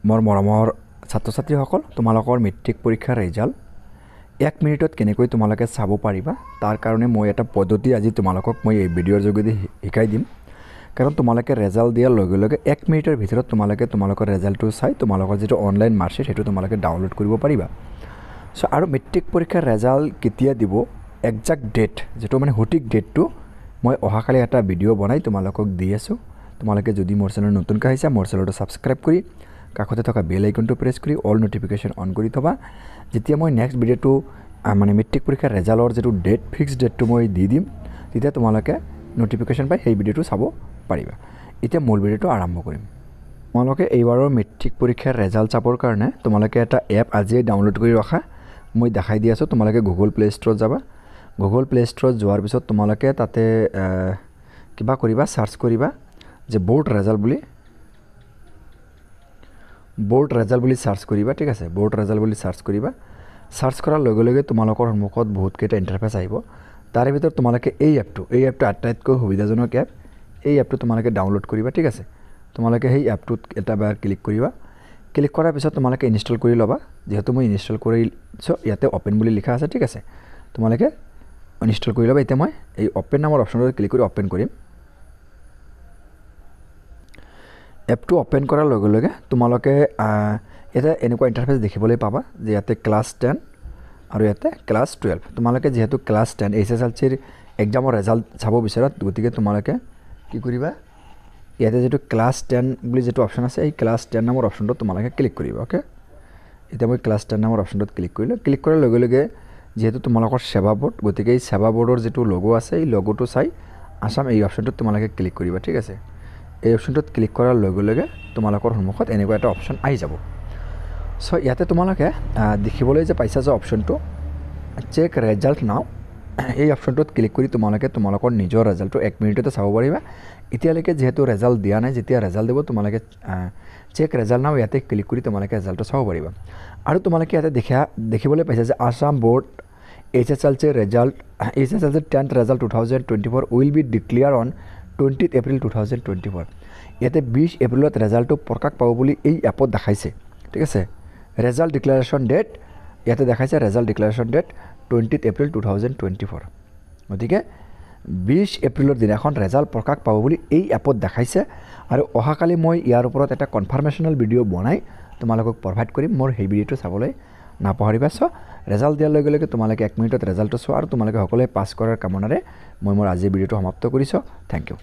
মোৰ মৰমৰ ছাত্ৰ ছাত্ৰীসকল তোমালোকৰ মেট্ৰিক পৰীক্ষাৰ ৰিজাল্ট 1 মিনিটত কেনেকৈ তোমালোকে চাব পাৰিবা তাৰ কাৰণে মই এটা পদ্ধতি আজি তোমালোকক মই এই ভিডিঅ'ৰ যোগেদি শিকাই দিম কাৰণ তোমালোকে ৰিজাল্ট দিয়াৰ লগে লগে 1 মিনিটৰ ভিতৰত তোমালোকৰ ৰিজাল্টটো চাই তোমালোকৰ যেটো অনলাইন মাৰ্কশিট হেতু তোমালোকে ডাউনলোড কৰিব পাৰিবা সো আৰু মেট্ৰিক পৰীক্ষাৰ ৰিজাল্ট কেতিয়া দিব এক্সাক্ট ডেট যেটো মানে সঠিক ডেটটো মই অহাকালি এটা ভিডিঅ' বনাই তোমালোকক দি আছো তোমালোকে যদি মোৰ চেনেল নতুন কাহিছা মোৰ চেনেলটো সাবস্ক্ৰাইব কৰি কাষতে থকা বেল আইকনটো প্ৰেছ কৰি অল নোটিফিকেশন অন কৰি থবা যেতিয়া মই নেক্সট ভিডিঅ'টো মানে মেট্ৰিক পৰীক্ষাৰ ৰিজাল্টৰ যেটো ডেট ফিক্সড ডেটটো মই দি দিম তেতিয়া তোমালোকে নোটিফিকেশন পাই সেই ভিডিঅ'টো চাব পাৰিবা এতিয়া মূল ভিডিঅ'টো আৰম্ভ কৰিম তোমালোকে এইবাৰৰ মেট্ৰিক পৰীক্ষাৰ ৰিজাল্ট চাবৰ কাৰণে তোমালোকে এটা এপ আজি ডাউনলোড কৰি ৰখা মই দেখাই দি আছো তোমালোকে গুগল প্লে ষ্টৰত যাবা গুগল প্লে ষ্টৰত যোৱাৰ পিছত তোমালোকে তাতে কিবা কৰিবা সাৰ্চ কৰিবা যে বোৰ্ড ৰিজাল্ট বুলি সাৰ্চ কৰিবা ঠিক আছে বোৰ্ড ৰিজাল্ট বুলি সাৰ্চ কৰিবা সাৰ্চ কৰাৰ লগে লগে তোমালোকৰ সন্মুখত বহুত কেইটা ইন্টাৰফেস আহিব তাৰে ভিতৰত তোমালোকে এই এপটো আটাইতকৈ সুবিধাজনক এপ এই এপটো তোমালোকে ডাউনলোড কৰিবা ঠিক আছে তোমালোকে এই এপটোত এটা বাৰ ক্লিক কৰিবা ক্লিক কৰাৰ পিছত তোমালোকে ইনষ্টল কৰি লবা যেহেতু মই ইনষ্টল কৰিছো ইয়াতে ওপেন বুলি লিখা আছে ঠিক আছে তোমালোকে ইনষ্টল কৰি লবা এতিয়া মই এই ওপেন নামৰ অপচনটো ক্লিক কৰি ওপেন কৰিম এপটো ওপেন কৰাৰ লগে লগে তোমালোকে এটা এনেকুৱা ইন্টাৰফেস দেখিবলৈ পাবা যে ইয়াতে ক্লাস 10 আৰু ইয়াতে ক্লাস 12 তোমালোকে যেহেতু ক্লাস 10 এছএছএলসিৰ এক্সামৰ ৰিজাল্ট চাব বিচাৰা গতিকে তোমালোকে কি কৰিবা ইয়াতে যেটো ক্লাস 10 বুলি যেটো অপচন আছে এই ক্লাস 10 নামৰ অপচনটো তোমালোকে ক্লিক কৰিবা ওকে এতিয়া মই ক্লাস 10 নামৰ অপচনটো ক্লিক কৰিলো ক্লিক কৰাৰ লগে লগে যেহেতু তোমালোকৰ সেৱা বোৰ্ড গতিকে এই সেৱা বোৰ্ডৰ যেটো লোগো আছে এই লোগোটো চাই আসাম এই অপচনটো তোমালোকে ক্লিক কৰিবা ঠিক আছে এই অপচনটোত ক্লিক কৰাৰ লগে লগে তোমালোকৰ সন্মুখত এনেকুৱা এটা অপচন আহি যাব সো ইয়াতে তোমালোকে দেখিবলৈ যে পাইছা যে অপচনটো চেক ৰিজাল্ট নাও এই অপচনটোত ক্লিক কৰি তোমালোকৰ নিজৰ ৰিজাল্টটো 1 মিনিটতে চাব পাৰিবা এতিয়ালৈকে যেহেতু ৰিজাল্ট দিয়া নাই যেতিয়া ৰিজাল্ট দিব তোমালোকে চেক ৰিজাল্ট নাও ইয়াতে ক্লিক কৰি তোমালোকে ৰিজাল্টটো চাব পাৰিবা আৰু তোমালোকে ইয়াতে দেখিবলৈ পাইছা যে Assam board SSLC result SSLC 10th result 2024 will be declare on 20th April 2024 ইয়াতে 20 এপ্ৰিলত ৰিজাল্টটো প্ৰকাশ পাব বুলি এই এপত দেখাইছে ঠিক আছে ৰিজাল্ট ডিক্লেৰেশ্যন ডেট ইয়াতে দেখাইছে result declaration date 20th April 2024 গতিকে 20 এপ্ৰিলৰ দিনাখন ৰিজাল্ট প্ৰকাশ পাব বুলি এই এপত দেখাইছে আৰু অহাকালি মই ইয়াৰ ওপৰত এটা কনফাৰ্মেশনাল ভিডিঅ' বনাই তোমালোকক প্ৰভাইড কৰিম মোৰ সেই ভিডিঅ'টো চাবলৈ নাপাহৰিবা সো ৰিজাল্ট দিয়াৰ লগে লগে তোমালোকে 1 মিনিটত ৰিজাল্টটো চোৱা আৰু তোমালোকে সকলোৱে পাছ কৰাৰ কামনাৰে মই মোৰ আজিৰ ভিডিঅ'টো সমাপ্ত কৰিছো থ্যাংক ইউ